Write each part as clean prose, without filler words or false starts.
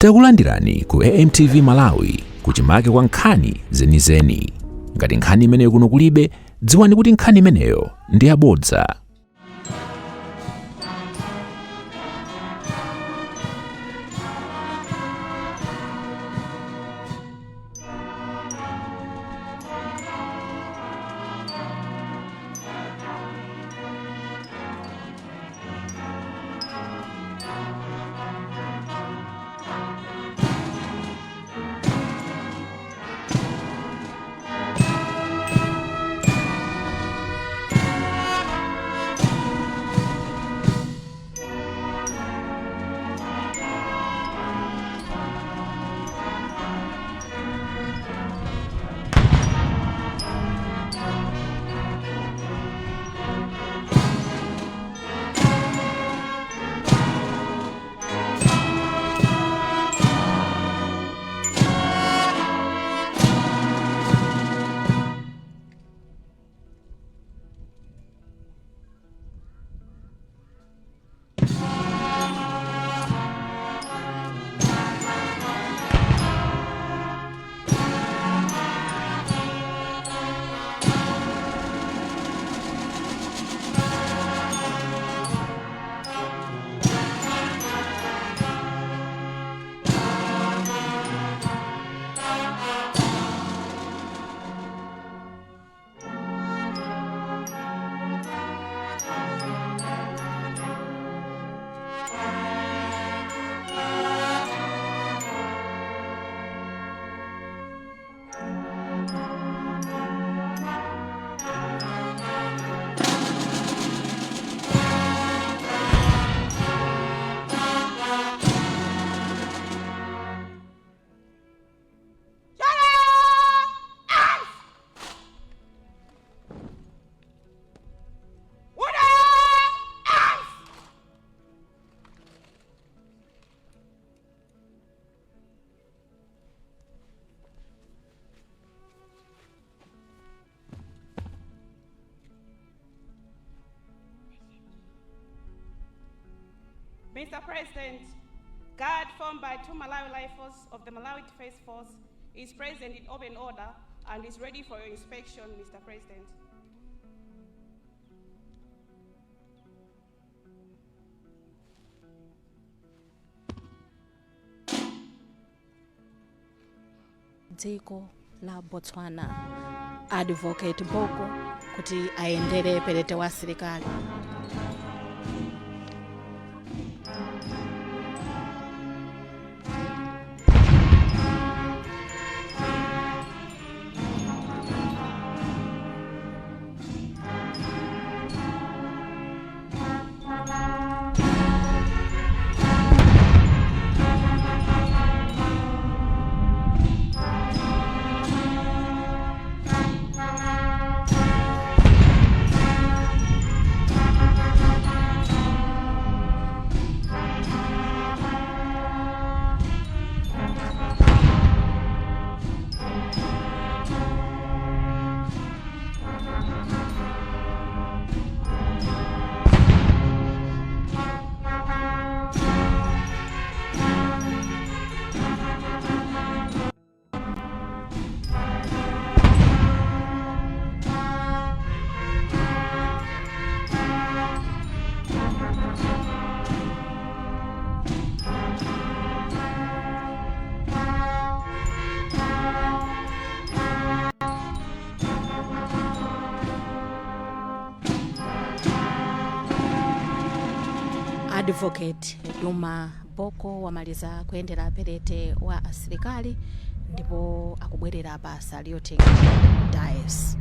Takulandirani ku AMTV Malawi kuchimake kwa nkhani zenizeni. Ngati nkhani imeneyo kuno kulibe, dziwani kuti nkhani imeneyo ndi yabodza. Mr. President, guard formed by 2 Malawi Life Force of the Malawi Defense Force is present in open order and is ready for your inspection, Mr. President. Dziko la Botswana, Advocate Boko kuti aendere perete wa serikali. Advocate Duma Boko wamaliza kuendera perete wa serikali ndipo akubwerera basa liyotenga dice.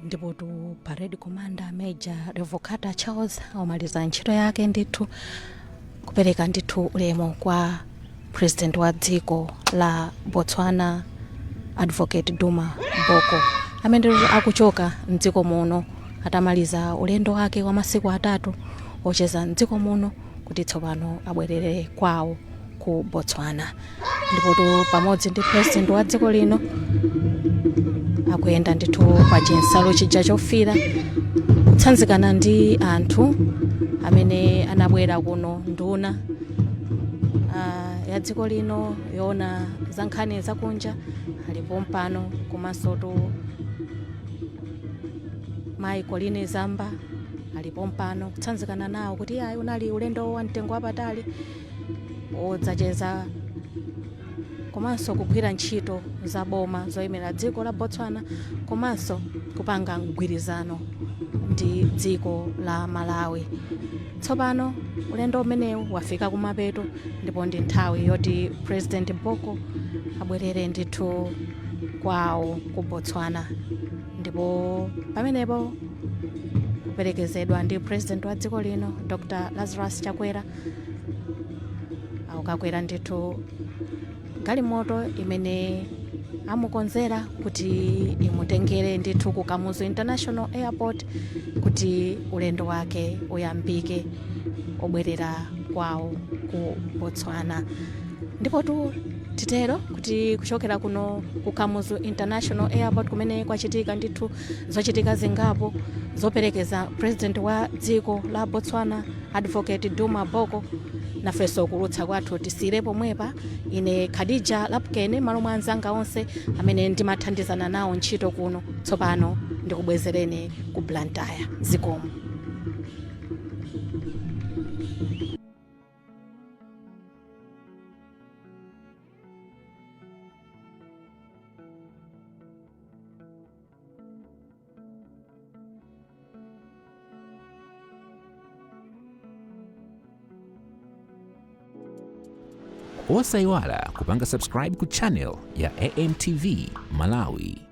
ndipo tu parade commander Major Revocata Charles amaliza ntchito yake ndithu kupereka ndithu ulemu kwa president wa dziko la Botswana Advocate Duma Boko amene akuchoka mdziko muno atamaliza ulendo wake wa masiku 3 ocheza mdziko muno kuti tsopano abwerere kwawo ku Botswana. Ndipo tu pamodzi ndi president wa dziko lino akuyenda ndithu pa chinsalo chija chofira kutsanzikana ndi anthu amene anabwera kuno nduna ya dziko lino yona za nkhani zakunja alipo mpano komanso tu Mai Colline Zamba alipo mpano kutsanzikana nawo kuti ayi unali ulendo wa mtengo wapatali odzacheza komanso kugwira ntchito za boma zoyimira dziko la Botswana komanso kupanga mgwirizano ndi dziko la Malawi. Tsopano ulendo umenewu wafika kumapeto ndipo ndi nthawi yoti President Boko abwerere ndithu kwawo ku Botswana. Ndipo pamenepo kuperekezedwa ndi president wa dziko lino Dr. Lazarus Chakwera akakwera ndithu galimoto imene amukonzera kuti imutengere ndithu ku Kamuzu International Airport kuti ulendo wake uyambike obwerera kwawo ku Botswana. Ndipo tu titero kuti kuchokera kuno ku Kamuzu International Airport kumene kwachitika ndithu zochitika zingapo zoperekeza president wa dziko la Botswana Advocate Duma Boko nafeso kulutsa kwathu tisire pomwepa. Ine Khadija Lapkene malo mwa anzanga onse amene ndimathandizana nawo ntchito kuno tsopano ndikubwezereni ku Blantyre zikomo. Osaiwala kupanga subscribe ku channel ya AMTV Malawi.